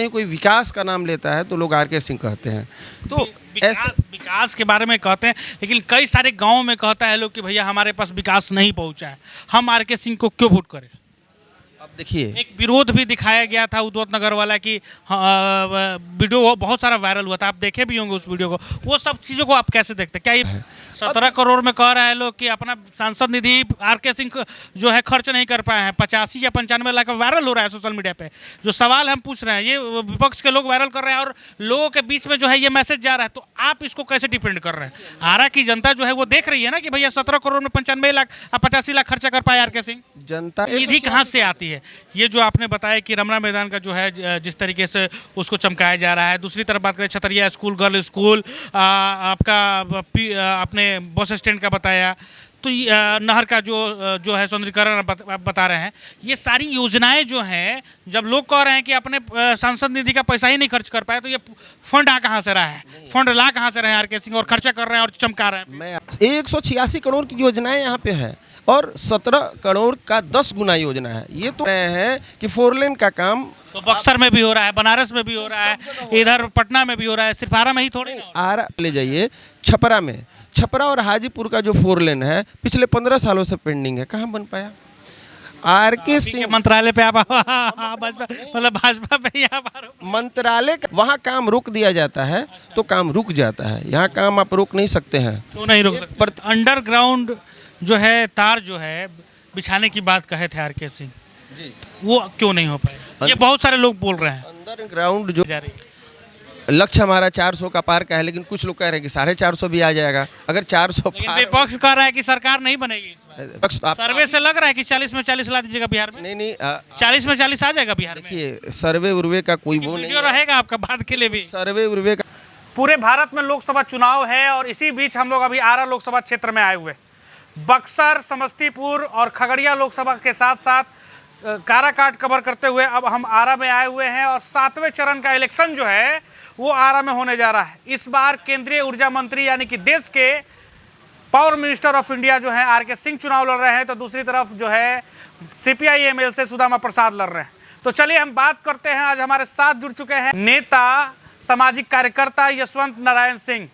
हैं कोई विकास का नाम लेता है तो लोग आर के सिंह कहते हैं। तो ऐसा विकास के बारे में कहते हैं, लेकिन कई सारे गांव में कहता है लोग कि भैया हमारे पास विकास नहीं पहुंचा है, हम आर के सिंह को क्यों वोट करें। अब देखिए, एक विरोध भी दिखाया गया था उद्वत नगर वाला की, वीडियो बहुत सारा वायरल हुआ था, आप देखे भी होंगे उस वीडियो को। वो सब चीज़ों को आप कैसे देखते हैं? क्या ये 17 करोड़ में कह रहे हैं लोग कि अपना सांसद निधि आर के सिंह जो है खर्च नहीं कर पाए हैं, 85 या 95 लाख वायरल हो रहा है सोशल मीडिया पे। जो सवाल हम पूछ रहे हैं ये विपक्ष के लोग वायरल कर रहे हैं और लोगों के बीच में जो है ये मैसेज जा रहा है, तो आप इसको कैसे डिपेंड कर रहे हैं? आरा की जनता जो है वो देख रही है ना कि भैया 17 करोड़ में 95 लाख 85 लाख खर्चा कर पाए आर के सिंह। जनता निधि कहाँ से आती है? ये जो आपने बताया कि रमना मैदान का जो है जिस तरीके से उसको चमकाया जा रहा है, दूसरी तरफ बात करें छतरिया स्कूल, गर्ल स्कूल, आपका आपने बस स्टैंड का बताया, तो नहर का जो है सौंदर्यीकरण आप बता रहे हैं। ये सारी योजनाएं जो हैं, जब लोग कह रहे हैं कि अपने सांसद निधि का पैसा ही नहीं खर्च कर पाए, तो ये फंड आ कहाँ से रहा है? फंड ला कहाँ से रहे हैं आर के सिंह और खर्चा कर रहे हैं और चमका रहे हैं? मैं 186 करोड़ की योजनाएं यहाँ पे है और 17 करोड़ का 10 गुना योजना है। ये तो रहे हैं कि 4 लेन का काम तो बक्सर में भी हो रहा है, बनारस में भी हो रहा है, इधर पटना में भी हो रहा है, सिर्फ आरा में ही थोड़ी ना। आरा ले जाइए, छपरा में, छपरा और हाजीपुर का जो 4 लेन है पिछले 15 सालों से पेंडिंग है, कहाँ बन पाया? आर के सिंह मंत्रालय पे आप मतलब भाजपा पे ही आप मंत्रालय वहाँ काम रोक दिया जाता है तो काम रुक जाता है, यहाँ काम आप रोक नहीं सकते हैं। क्यों नहीं रोक सकते? अंडरग्राउंड जो है तार जो है बिछाने की बात कहे थे आर के सिंह जी, वो क्यों नहीं हो पाए? ये बहुत सारे लोग बोल रहे हैं। अंडरग्राउंड जो जा रही है। लक्ष्य हमारा 400 का पार का है, लेकिन कुछ लोग कह रहे हैं कि 450 भी आ जाएगा। अगर 400 लेकिन पार विपक्ष कह रहा है कि सरकार नहीं बनेगी इस बार। आप सर्वे से लग रहा है कि 40 में 40 ला दीजिएगा बिहार में। नहीं नहीं 40 में 40 आ जाएगा बिहार में। देखिए, सर्वे उर्वे का कोई वो नहीं वीडियो है। रहेगा आपका बाद के लिए भी। सर्वे उर्वे का पूरे भारत में लोकसभा चुनाव है और इसी बीच हम लोग अभी आरा लोकसभा क्षेत्र में आए हुए। बक्सर, समस्तीपुर और खगड़िया लोकसभा के साथ साथ काराकाट कवर करते हुए अब हम आरा में आए हुए हैं और 7वें चरण का इलेक्शन जो है वो आरा में होने जा रहा है। इस बार केंद्रीय ऊर्जा मंत्री यानी कि देश के पावर मिनिस्टर ऑफ इंडिया जो है आर के सिंह चुनाव लड़ रहे हैं, तो दूसरी तरफ जो है CPI ML से सुदामा प्रसाद लड़ रहे हैं। तो चलिए हम बात करते हैं। आज हमारे साथ जुड़ चुके हैं नेता, सामाजिक कार्यकर्ता यशवंत नारायण सिंह।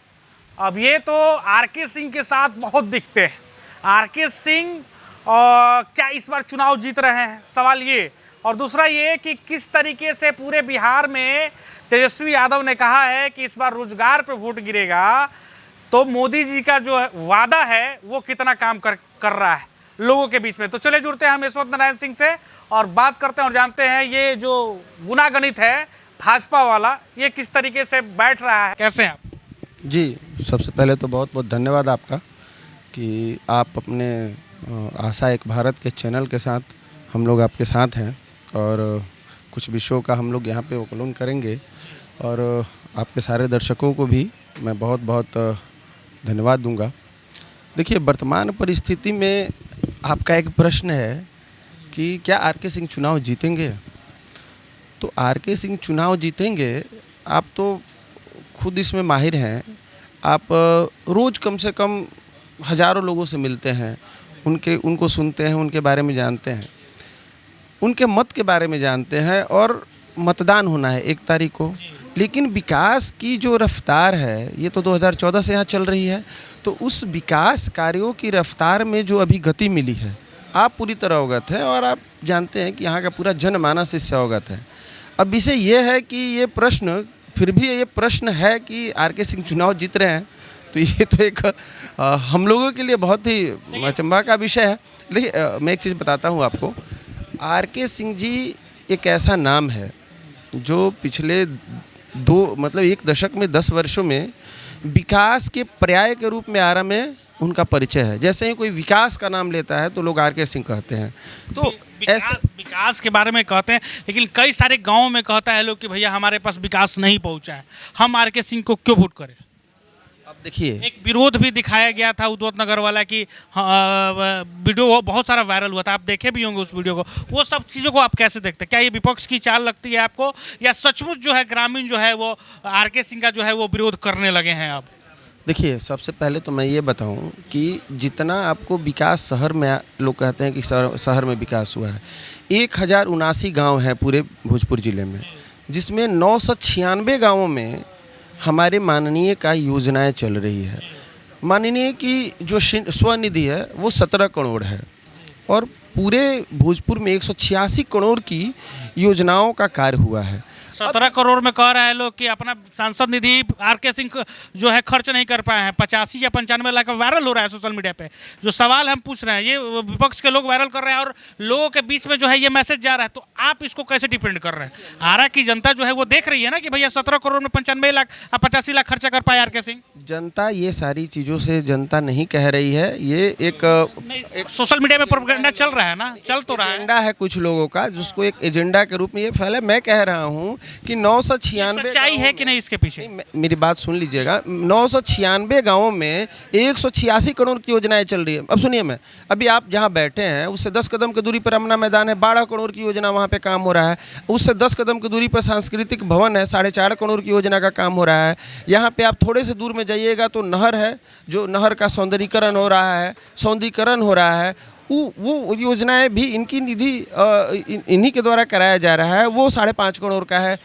अब ये तो आर के सिंह के साथ बहुत दिखते हैं। आर के सिंह क्या इस बार चुनाव जीत रहे हैं? सवाल ये। और दूसरा ये कि किस तरीके से पूरे बिहार में तेजस्वी यादव ने कहा है कि इस बार रोजगार पे वोट गिरेगा, तो मोदी जी का जो वादा है वो कितना काम कर रहा है लोगों के बीच में। तो चले जुड़ते हैं हम यशवंत नारायण सिंह से और बात करते हैं और जानते हैं ये जो गुनागणित है भाजपा वाला, ये किस तरीके से बैठ रहा है। कैसे हैं आप? जी, सबसे पहले तो बहुत बहुत धन्यवाद आपका कि आप अपने आशा एक भारत के चैनल के साथ हम लोग आपके साथ हैं और कुछ विषयों का हम लोग यहाँ पे अवलोकन करेंगे। और आपके सारे दर्शकों को भी मैं बहुत बहुत धन्यवाद दूंगा। देखिए, वर्तमान परिस्थिति में आपका एक प्रश्न है कि क्या आर के सिंह चुनाव जीतेंगे? तो आर के सिंह चुनाव जीतेंगे, आप तो खुद इसमें माहिर हैं। आप रोज़ कम से कम हज़ारों लोगों से मिलते हैं, उनको सुनते हैं, उनके बारे में जानते हैं, उनके मत के बारे में जानते हैं और मतदान होना है 1 तारीख को। लेकिन विकास की जो रफ्तार है ये तो 2014 से यहाँ चल रही है, तो उस विकास कार्यों की रफ्तार में जो अभी गति मिली है आप पूरी तरह अवगत हैं और आप जानते हैं कि यहाँ का पूरा जनमानस इससे अवगत है। अब विषय ये है कि ये प्रश्न, फिर भी ये प्रश्न है कि आर के सिंह चुनाव जीत रहे हैं, तो ये तो एक हम लोगों के लिए बहुत ही अचंभा का विषय है। लेकिन मैं एक चीज़ बताता हूँ आपको, आर के सिंह जी एक ऐसा नाम है जो पिछले 1 दशक में 10 वर्षों में विकास के पर्याय के रूप में आरा में उनका परिचय है। जैसे ही कोई विकास का नाम लेता है तो लोग आर के सिंह कहते हैं। तो ऐसा विकास के बारे में कहते हैं, लेकिन कई सारे गांव में कहता है लोग कि भैया हमारे पास विकास नहीं पहुंचा है, हम आर के सिंह को क्यों वोट करें। अब देखिए, एक विरोध भी दिखाया गया था उद्वत नगर वाला की, वीडियो बहुत सारा वायरल हुआ था, आप देखे भी होंगे उस वीडियो को। वो सब चीज़ों को आप कैसे देखते हैं? क्या ये विपक्ष की चाल लगती है आपको, या सचमुच जो है ग्रामीण जो है वो आर के सिंह का जो है वो विरोध करने लगे हैं अब? देखिए, सबसे पहले तो मैं ये बताऊं कि जितना आपको विकास शहर में, लोग कहते हैं कि शहर में विकास हुआ है, 1079 गांव हैं पूरे भोजपुर ज़िले में, जिसमें 996 गाँवों में हमारे माननीय का योजनाएं चल रही है। माननीय की जो स्वनिधि है वो 17 करोड़ है और पूरे भोजपुर में 186 करोड़ की योजनाओं का कार्य हुआ है। 17 करोड़ में कह रहे हैं लोग कि अपना सांसद निधि आर.के. सिंह जो है खर्च नहीं कर पाए हैं। 85 या 95 लाख वायरल हो रहा है सोशल मीडिया पे। जो सवाल हम पूछ रहे हैं ये विपक्ष के लोग वायरल कर रहे हैं और लोगों के बीच में जो है ये मैसेज जा रहा है, तो आप इसको कैसे डिपेंड कर रहे हैं? आरा की जनता जो है वो देख रही है ना कि भैया 17 करोड़ में 95 लाख 85 लाख खर्चा कर पाए आर.के. सिंह। जनता ये सारी चीज़ों से जनता नहीं कह रही है, ये एक सोशल मीडिया में प्रोपेगेंडा चल रहा है ना, चल तो रहा है। एजेंडा है कुछ लोगों का जिसको एक एजेंडा के रूप में ये फैला। मैं कह रहा हूँ कि 996 सच्चाई है कि नहीं इसके पीछे? मेरी बात सुन लीजिएगा। 996 गाँवों में 186 करोड़ की योजनाएं चल रही है। अब सुनिए, मैं अभी आप जहाँ बैठे हैं उससे 10 कदम की दूरी पर रमना मैदान है, 12 करोड़ की योजना वहाँ पे काम हो रहा है। उससे 10 कदम की दूरी पर सांस्कृतिक भवन है, 4.5 करोड़ की योजना का काम हो रहा है। यहाँ पे आप थोड़े से दूर में जाइएगा तो नहर है, जो नहर का सौंदर्यीकरण हो रहा है, सौंदर्यीकरण हो रहा है। वो योजनाएं भी इनकी निधि इन्हीं के द्वारा कराया जा रहा है। वो 5.5 करोड़ का है।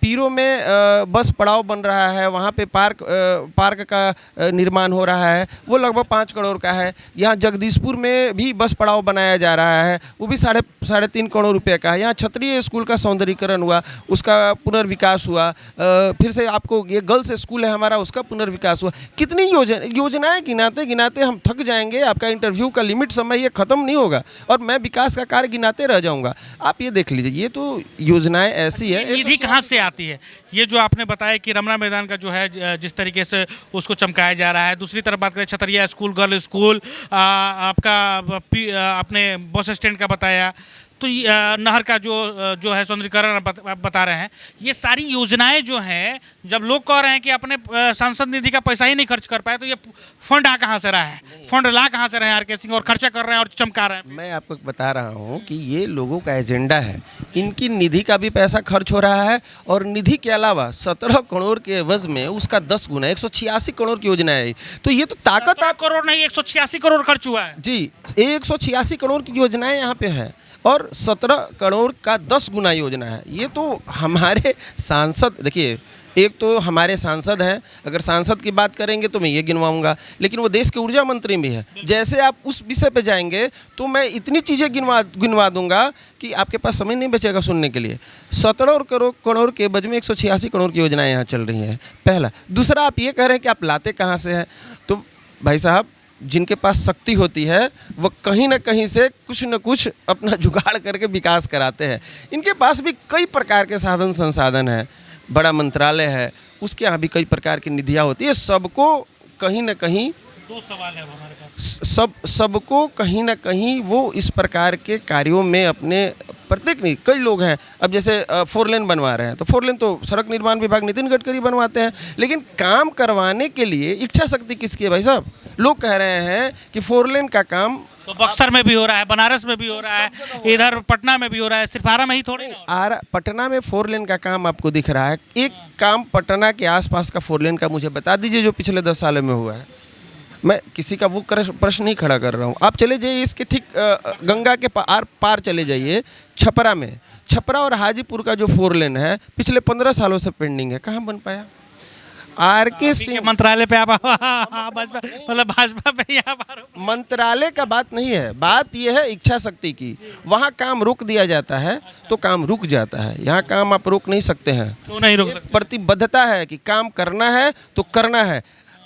पीरो में बस पड़ाव बन रहा है, वहाँ पे पार्क का निर्माण हो रहा है, वो लगभग 5 करोड़ का है। यहाँ जगदीशपुर में भी बस पड़ाव बनाया जा रहा है, वो भी 3.5 करोड़ रुपए का है। यहाँ क्षत्रिय स्कूल का सौंदर्यीकरण हुआ, उसका पुनर्विकास हुआ। फिर से आपको ये गर्ल्स स्कूल है हमारा, उसका पुनर्विकास हुआ। कितनी योजनाएं गिनाते गिनाते हम थक जाएंगे। आपका इंटरव्यू का लिमिट समय ये ख़त्म नहीं होगा और मैं विकास का कार्य गिनाते रह जाऊँगा। आप ये देख लीजिए, ये तो योजनाएँ ऐसी है। निधि कहाँ से आती है? ये जो आपने बताया कि रमना मैदान का जो है जिस तरीके से उसको चमकाया जा रहा है, दूसरी तरफ बात करें छतरिया स्कूल, गर्ल स्कूल, आपका आपने बस स्टैंड का बताया, तो नहर का जो है सौंदर्यीकरण बता रहे हैं। ये सारी योजनाएं जो हैं, जब लोग कह रहे हैं कि अपने सांसद निधि का पैसा ही नहीं खर्च कर पाए, तो ये फंड आ कहाँ से रहा है? फंड ला कहाँ से रहे हैं आर.के. सिंह और खर्चा कर रहे हैं और चमका रहे हैं? मैं आपको बता रहा हूँ कि ये लोगों का एजेंडा है। इनकी निधि का भी पैसा खर्च हो रहा है और निधि के अलावा 17 करोड़ के एवज में उसका 10 गुना 186 करोड़ की योजना है। तो ये तो ताकत। 17 करोड़ नहीं, 186 करोड़ खर्च हुआ है जी। 186 करोड़ की योजनाएं यहाँ पे है और 17 करोड़ का 10 गुना योजना है। ये तो हमारे सांसद, देखिए, एक तो हमारे सांसद हैं। अगर सांसद की बात करेंगे तो मैं ये गिनवाऊंगा, लेकिन वो देश के ऊर्जा मंत्री भी है। जैसे आप उस विषय पे जाएंगे तो मैं इतनी चीज़ें गिनवा दूंगा कि आपके पास समय नहीं बचेगा सुनने के लिए। 17 करोड़ के बज में 186 करोड़ की योजनाएं यहाँ चल रही हैं, पहला। दूसरा, आप ये कह रहे हैं कि आप लाते कहाँ से हैं? तो भाई साहब, जिनके पास शक्ति होती है वो कहीं ना कहीं से कुछ न कुछ अपना जुगाड़ करके विकास कराते हैं। इनके पास भी कई प्रकार के साधन संसाधन है, बड़ा मंत्रालय है, उसके यहाँ भी कई प्रकार की निधियाँ होती है। सबको कहीं ना कहीं, दो सवाल है हमारे पास। सबको कहीं ना कहीं वो इस प्रकार के कार्यों में अपने प्रत्येक नहीं, कई लोग हैं। अब जैसे 4 लेन बनवा रहे हैं तो 4 लेन तो सड़क निर्माण विभाग नितिन गडकरी बनवाते हैं, लेकिन काम करवाने के लिए इच्छा शक्ति किसकी है भाई साहब? लोग कह रहे हैं कि 4 लेन का काम तो बक्सर में भी हो रहा है, बनारस में भी हो रहा है, इधर पटना में भी हो रहा है, सिर्फ आरा में ही थोड़ी ना। पटना में 4 लेन का काम आपको दिख रहा है। एक काम पटना के आसपास का 4 लेन का मुझे बता दीजिए जो पिछले 10 सालों में हुआ है। मैं किसी का वो प्रश्न नहीं खड़ा कर रहा हूँ। आप चले जाइए इसके ठीक गंगा के पार चले जाइए, छपरा में। छपरा और हाजीपुर का जो 4 लेन है पिछले 15 सालों से पेंडिंग है, कहाँ बन पाया? आर.के. सिंह मंत्रालय पे आप भाजपा पे ही आप मंत्रालय का बात नहीं है, बात यह है इच्छा शक्ति की। वहाँ काम रोक दिया जाता है तो काम रुक जाता है, यहाँ काम आप रोक नहीं सकते हैं। क्यों नहीं रोक सकते? प्रतिबद्धता है कि काम करना है तो करना है।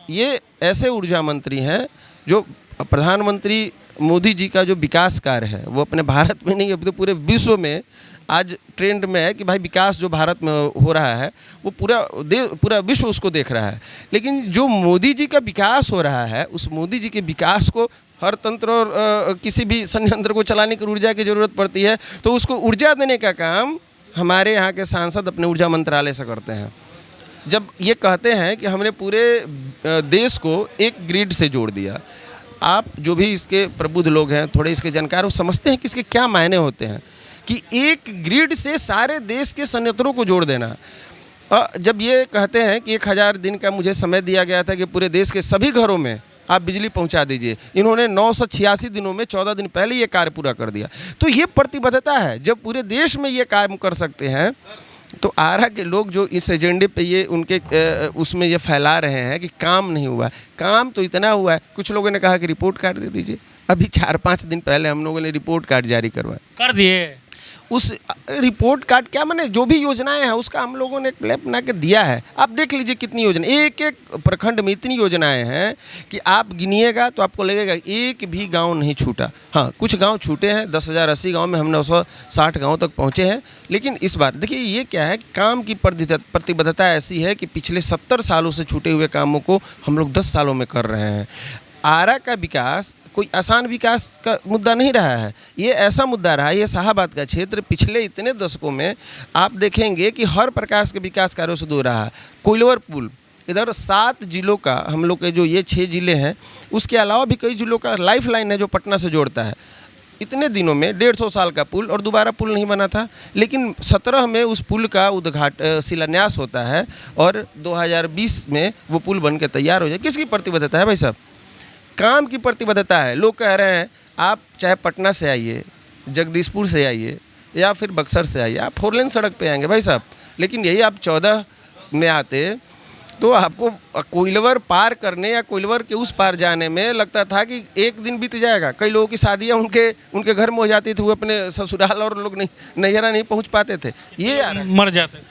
ये ऐसे ऊर्जा मंत्री हैं जो प्रधानमंत्री मोदी जी का जो विकास कार्य है वो अपने भारत में नहीं, अब तो पूरे विश्व में आज ट्रेंड में है कि भाई विकास जो भारत में हो रहा है वो पूरा विश्व उसको देख रहा है। लेकिन जो मोदी जी का विकास हो रहा है, उस मोदी जी के विकास को हर तंत्र और किसी भी संयंत्र को चलाने की ऊर्जा की ज़रूरत पड़ती है, तो उसको ऊर्जा देने का काम हमारे यहाँ के सांसद अपने ऊर्जा मंत्रालय से करते हैं। जब ये कहते हैं कि हमने पूरे देश को एक ग्रिड से जोड़ दिया, आप जो भी इसके प्रबुद्ध लोग हैं, थोड़े इसके जानकार, वो समझते हैं कि इसके क्या मायने होते हैं कि एक ग्रिड से सारे देश के संयंत्रों को जोड़ देना। जब ये कहते हैं कि 1000 दिन का मुझे समय दिया गया था कि पूरे देश के सभी घरों में आप बिजली पहुंचा दीजिए, इन्होंने 986 दिनों में 14 दिन पहले ये कार्य पूरा कर दिया। तो ये प्रतिबद्धता है। जब पूरे देश में ये काम कर सकते हैं तो आरा के लोग जो इस एजेंडे पे ये उनके उसमें ये फैला रहे हैं कि काम नहीं हुआ है। काम तो इतना हुआ है, कुछ लोगों ने कहा कि रिपोर्ट कार्ड दे दीजिए। अभी 4-5 दिन पहले हम लोगों ने रिपोर्ट कार्ड जारी करवाया। कर दिए। उस रिपोर्ट कार्ड क्या माने, जो भी योजनाएं हैं उसका हम लोगों ने एक प्लान बना के दिया है। आप देख लीजिए कितनी योजना, एक एक प्रखंड में इतनी योजनाएं हैं कि आप गिनिएगा तो आपको लगेगा एक भी गांव नहीं छूटा। हाँ, कुछ गांव छूटे हैं, 10,000 80 गांव में हम 960 गांव तक पहुंचे हैं। लेकिन इस बार देखिए ये क्या है, काम की प्रतिबद्धता ऐसी है कि पिछले 70 सालों से छूटे हुए कामों को हम लोग 10 सालों में कर रहे हैं। आरा का विकास कोई आसान विकास का मुद्दा नहीं रहा है, ये ऐसा मुद्दा रहा है। ये शाहाबाद का क्षेत्र पिछले इतने दशकों में आप देखेंगे कि हर प्रकार के विकास कार्यों से दूर रहा है। कोइलवर पुल इधर 7 जिलों का, हम लोग के जो ये 6 जिले हैं, उसके अलावा भी कई जिलों का लाइफ लाइन है जो पटना से जोड़ता है। इतने दिनों में 150 साल का पुल और दोबारा पुल नहीं बना था, लेकिन 17 में उस पुल का शिलान्यास होता है और 2020 में वो पुल बन के तैयार हो जाए। किसकी प्रतिबद्धता है भाई साहब? काम की प्रतिबद्धता है। लोग कह रहे हैं आप चाहे पटना से आइए, जगदीशपुर से आइए या फिर बक्सर से आइए, आप 4 लेन सड़क पे आएंगे भाई साहब। लेकिन यही आप 14 में आते तो आपको कोइलवर पार करने या कोइलवर के उस पार जाने में लगता था कि एक दिन बीत जाएगा। कई लोगों की शादियाँ उनके घर में हो जाती थी, वो अपने ससुराल और लोग नैहरा नहीं पहुँच पाते थे, ये मर जाते।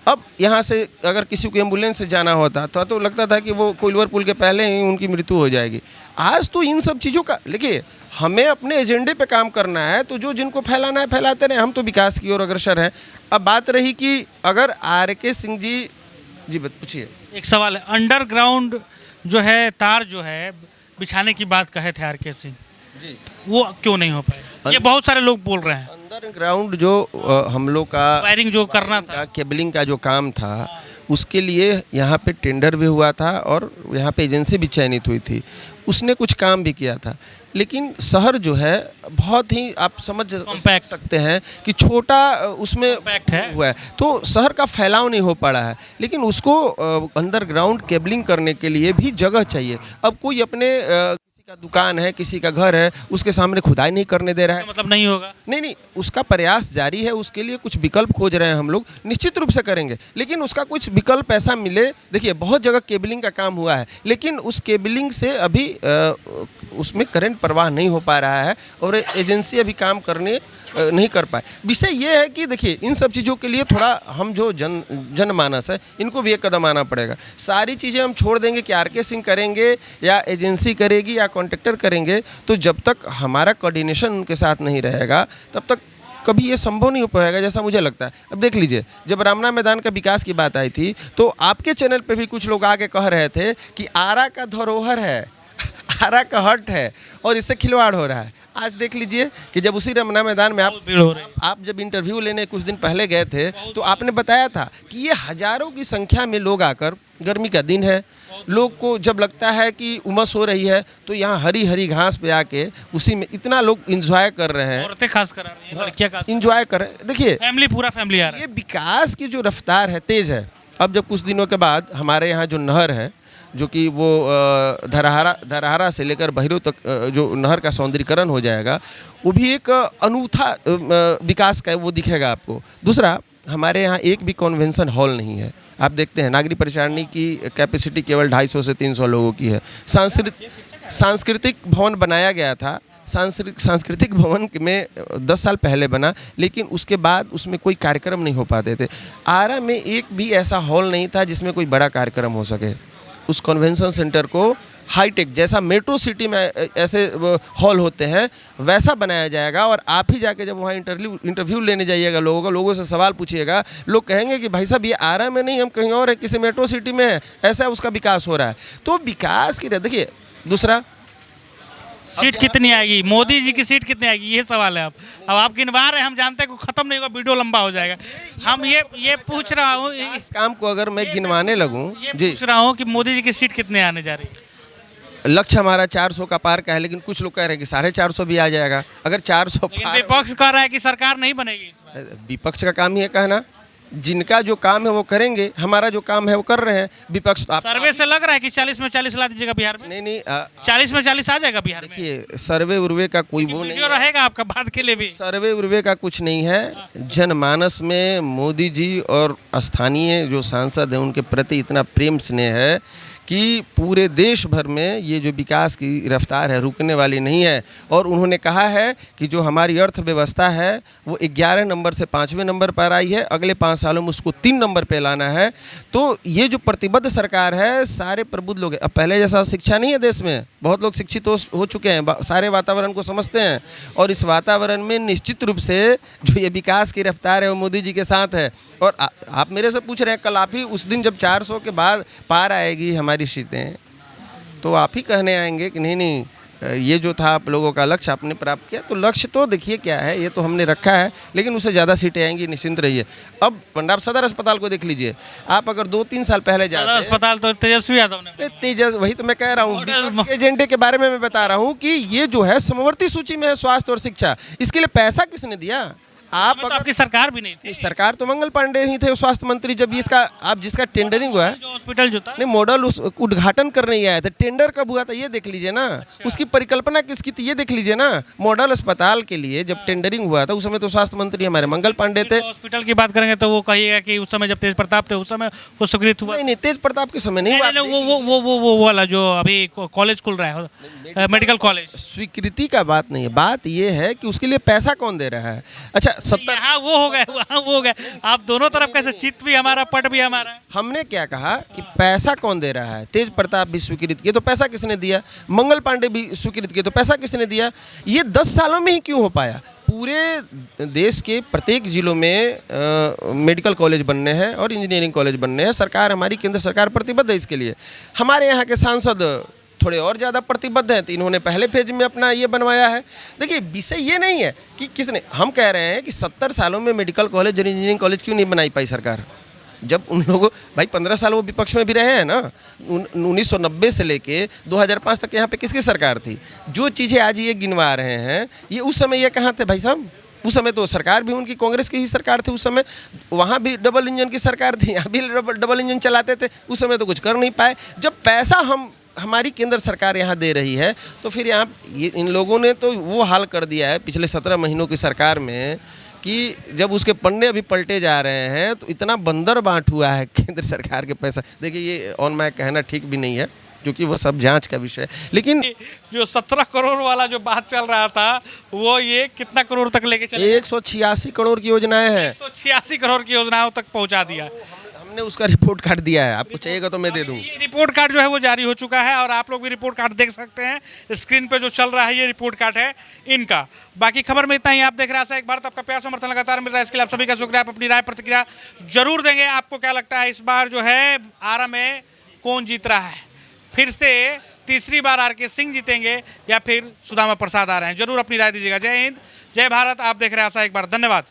अब यहाँ से अगर किसी को एम्बुलेंस से जाना होता तो लगता था कि वो कोइलवर पुल के पहले ही उनकी मृत्यु हो जाएगी। आज तो इन सब चीज़ों का देखिए, हमें अपने एजेंडे पे काम करना है, तो जो जिनको फैलाना है फैलाते रहे, हम तो विकास की ओर अग्रसर हैं। अब बात रही कि अगर RK सिंह जी पूछिए। एक सवाल है, अंडरग्राउंड जो है तार जो है बिछाने की बात कहे थे RK सिंह जी, वो क्यों नहीं हो पाया? ये बहुत सारे लोग बोल रहे हैं। अंडरग्राउंड जो हम लोग का वायरिंग जो करना था, केबलिंग का जो काम था, उसके लिए यहाँ पे टेंडर भी हुआ था और यहाँ पे एजेंसी भी चयनित हुई थी, उसने कुछ काम भी किया था। लेकिन शहर जो है बहुत ही आप समझ सकते हैं कि छोटा उसमें हुआ है, तो शहर का फैलाव नहीं हो पा रहा है। लेकिन उसको अंडरग्राउंड केबलिंग करने के लिए भी जगह चाहिए। अब कोई अपने किसी का दुकान है, किसी का घर है, उसके सामने खुदाई नहीं करने दे रहा है, मतलब नहीं होगा। नहीं, उसका प्रयास जारी है, उसके लिए कुछ विकल्प खोज रहे हैं हम लोग, निश्चित रूप से करेंगे। लेकिन उसका कुछ विकल्प ऐसा मिले, देखिए बहुत जगह केबलिंग का काम हुआ है, लेकिन उस केबलिंग से अभी उसमें करंट प्रवाह नहीं हो पा रहा है और एजेंसी अभी काम करने नहीं कर पाए। विषय ये है कि देखिए इन सब चीज़ों के लिए थोड़ा हम जो जनमानस है, इनको भी एक कदम आना पड़ेगा। सारी चीज़ें हम छोड़ देंगे कि RK सिंह करेंगे या एजेंसी करेगी या कॉन्ट्रैक्टर करेंगे, तो जब तक हमारा कोऑर्डिनेशन उनके साथ नहीं रहेगा तब तक कभी ये संभव नहीं हो पाएगा, जैसा मुझे लगता है। अब देख लीजिए, जब रामना मैदान का विकास की बात आई थी तो आपके चैनल पे भी कुछ लोग आके कह रहे थे कि आरा का धरोहर है, आरा का हट है और इससे खिलवाड़ हो रहा है। आज देख लीजिए कि जब उसी रामना मैदान में आप जब इंटरव्यू लेने कुछ दिन पहले गए थे तो आपने बताया था कि ये हज़ारों की संख्या में लोग आकर, गर्मी का दिन है, लोग को जब लगता है कि उमस हो रही है तो यहाँ हरी हरी घास पे आके उसी में इतना लोग इंजॉय कर रहे हैं, औरतें खास कर रही हैं, लड़कियां खास इंजॉय कर रहे हैं। देखिए पूरा फैमिली आ रहा है। ये विकास की जो रफ्तार है तेज़ है। अब जब कुछ दिनों के बाद हमारे यहाँ जो नहर है, जो कि वो धरहरा से लेकर बहिरो तक जो नहर का सौंदर्यीकरण हो जाएगा, वो भी एक अनूठा विकास का वो दिखेगा आपको। दूसरा, हमारे यहाँ एक भी कन्वेंशन हॉल नहीं है। आप देखते हैं नागरिक परिचारणी की कैपेसिटी केवल 250 से 300 लोगों की है। सांस्कृतिक भवन बनाया गया था, सांस्कृतिक भवन में 10 साल पहले बना, लेकिन उसके बाद उसमें कोई कार्यक्रम नहीं हो पाते थे। आरा में एक भी ऐसा हॉल नहीं था जिसमें कोई बड़ा कार्यक्रम हो सके। उस कन्वेंशन सेंटर को हाईटेक, जैसा मेट्रो सिटी में ऐसे हॉल होते हैं, वैसा बनाया जाएगा। और आप ही जाके जब वहाँ इंटरव्यू लेने जाइएगा, लोगों से सवाल पूछिएगा, लोग कहेंगे कि भाई साहब ये आरा में नहीं, हम कहीं और है, किसी मेट्रो सिटी में है, ऐसा उसका विकास हो रहा है। तो विकास की देखिए, दूसरा सीट कितनी आएगी, मोदी जी की सीट कितनी आएगी, ये सवाल है। अब आप गिनवा रहे हैं, हम जानते हैं कि खत्म नहीं होगा, वीडियो लंबा हो जाएगा। हम ये पूछ रहा हूँ, इस काम को अगर मैं गिनवाने लगूँ, जी पूछ रहा हूँ कि मोदी जी की सीट कितने आने जा रही है। लक्ष्य हमारा 400 का पार का है, लेकिन कुछ लोग कह रहे हैं कि 450 भी आ जाएगा। अगर 400 विपक्ष कह रहा है कि सरकार नहीं बनेगी इस बार। विपक्ष का काम ही है कहना, जिनका जो काम है वो करेंगे, हमारा जो काम है वो कर रहे हैं। विपक्ष सर्वे से लग रहा है कि 40 में 40 ला दीजिएगा बिहार में। नहीं 40 में 40 आ जाएगा बिहार में। देखिए, सर्वे उर्वे का कोई वो नहीं वीडियो रहेगा आपका बात के लिए भी। सर्वे उर्वे का कुछ नहीं है। जनमानस में मोदी जी और स्थानीय जो सांसद हैं उनके प्रति इतना प्रेम स्नेह है कि पूरे देश भर में ये जो विकास की रफ्तार है रुकने वाली नहीं है। और उन्होंने कहा है कि जो हमारी अर्थव्यवस्था है वो 11 नंबर से 5वें नंबर पर आई है, अगले 5 सालों में उसको 3 नंबर पे लाना है। तो ये जो प्रतिबद्ध सरकार है, सारे प्रबुद्ध लोग, अब पहले जैसा शिक्षा नहीं है देश में, बहुत लोग शिक्षित हो चुके हैं, सारे वातावरण को समझते हैं। और इस वातावरण में निश्चित रूप से जो ये विकास की रफ्तार है वो मोदी जी के साथ है। और आप मेरे से पूछ रहे हैं, कल आप ही उस दिन जब 400 के बाद पार आएगी हमारी सीटें, तो आप ही कहने आएंगे कि नहीं ये जो था आप लोगों का लक्ष्य आपने प्राप्त किया। तो लक्ष्य तो देखिए क्या है, ये तो हमने रखा है, लेकिन उससे ज़्यादा सीटें आएंगी, निश्चिंत रहिए। अब पंजाब सदर अस्पताल को देख लीजिए, आप अगर 2-3 साल पहले सदर जाते, अस्पताल तो तेजस्वी यादव ने। तेजस वही तो मैं कह रहा हूँ, विपक्ष के एजेंडे के बारे में मैं बता रहा हूँ कि ये जो है समवर्ती सूची में है स्वास्थ्य और शिक्षा, इसके लिए पैसा किसने दिया? आप तो आपकी सरकार भी नहीं थी। सरकार तो मंगल पांडे ही थे स्वास्थ्य मंत्री, जब इसका आप जिसका टेंडरिंग हुआ है, जो हॉस्पिटल जो था नहीं मॉडल उस उद्घाटन करने ही आया था, टेंडर कब हुआ था ये देख लीजिए ना। उसकी परिकल्पना किसकी थी ये देख लीजिए ना। मॉडल अस्पताल के लिए जब टेंडरिंग हुआ था उस समय तो स्वास्थ्य मंत्री हमारे मंगल पांडे थे। हॉस्पिटल की बात करेंगे तो वो कहिएगा कि उस समय जब तेज प्रताप थे उस समय वो स्वीकृत हुआ। नहीं तेज प्रताप के समय नहीं हुआ। वो वाला जो अभी कॉलेज खुल रहा है, मेडिकल कॉलेज। स्वीकृति का बात नहीं है, बात ये है कि उसके लिए पैसा कौन दे रहा है। अच्छा 70 यहाँ वो हो गए, वहाँ वो हो गए, आप दोनों तरफ कैसे, चित्त भी हमारा पट भी हमारा। हमने क्या कहा कि पैसा कौन दे रहा है। तेज प्रताप भी स्वीकृत किए तो पैसा किसने दिया, मंगल पांडे भी स्वीकृत किए तो पैसा किसने दिया। ये 10 सालों में ही क्यों हो पाया। पूरे देश के प्रत्येक जिलों में मेडिकल कॉलेज बनने हैं और इंजीनियरिंग कॉलेज बनने हैं। सरकार हमारी केंद्र सरकार प्रतिबद्ध है इसके लिए। हमारे यहाँ के सांसद थोड़े और ज़्यादा प्रतिबद्ध हैं, तो इन्होंने पहले फेज में अपना ये बनवाया है। देखिए विषय ये नहीं है कि किसने, हम कह रहे हैं कि 70 सालों में मेडिकल कॉलेज और इंजीनियरिंग कॉलेज क्यों नहीं बनाई पाई सरकार, जब उन लोगों भाई 15 साल वो विपक्ष में भी रहे हैं ना। 1990 से लेके 2005 तक यहाँ पे किसकी सरकार थी। जो चीज़ें आज ये गिनवा रहे हैं ये उस समय ये कहाँ थे भाई साहब। उस समय तो सरकार भी उनकी कांग्रेस की ही सरकार थी। उस समय वहाँ भी डबल इंजन की सरकार थी, यहाँ भी डबल इंजन चलाते थे। उस समय तो कुछ कर नहीं पाए। जब पैसा हमारी केंद्र सरकार यहाँ दे रही है तो फिर यहाँ ये इन लोगों ने तो वो हाल कर दिया है पिछले 17 महीनों की सरकार में कि जब उसके पन्ने अभी पलटे जा रहे हैं तो इतना बंदर बांट हुआ है केंद्र सरकार के पैसा। देखिए ये ऑन माइक कहना ठीक भी नहीं है क्योंकि वो सब जांच का विषय है। लेकिन जो 17 करोड़ वाला जो बात चल रहा था वो ये कितना करोड़ तक लेके चले, 186 करोड़ की योजनाएं हैं, 186 करोड़ की योजनाओं तक पहुंचा दिया। हमने उसका रिपोर्ट कार्ड दिया है, आपको चाहिएगा तो मैं दे दूं। ये रिपोर्ट कार्ड जो है वो जारी हो चुका है और आप लोग भी रिपोर्ट कार्ड देख सकते हैं। स्क्रीन पे जो चल रहा है ये रिपोर्ट कार्ड है इनका। बाकी खबर में इतना ही। आप देख रहे हैं एक भारत, आपका प्यार समर्थन लगातार मिल रहा है, इसके लिए आप सभी का शुक्रिया। आप अपनी राय प्रतिक्रिया जरूर देंगे। आपको क्या लगता है इस बार जो है आरा में कौन जीत रहा है, फिर से तीसरी बार आर.के. सिंह जीतेंगे या फिर सुदामा प्रसाद आ रहे हैं, जरूर अपनी राय दीजिएगा। जय हिंद, जय भारत। आप देख रहे हैं आशा एक बार, धन्यवाद।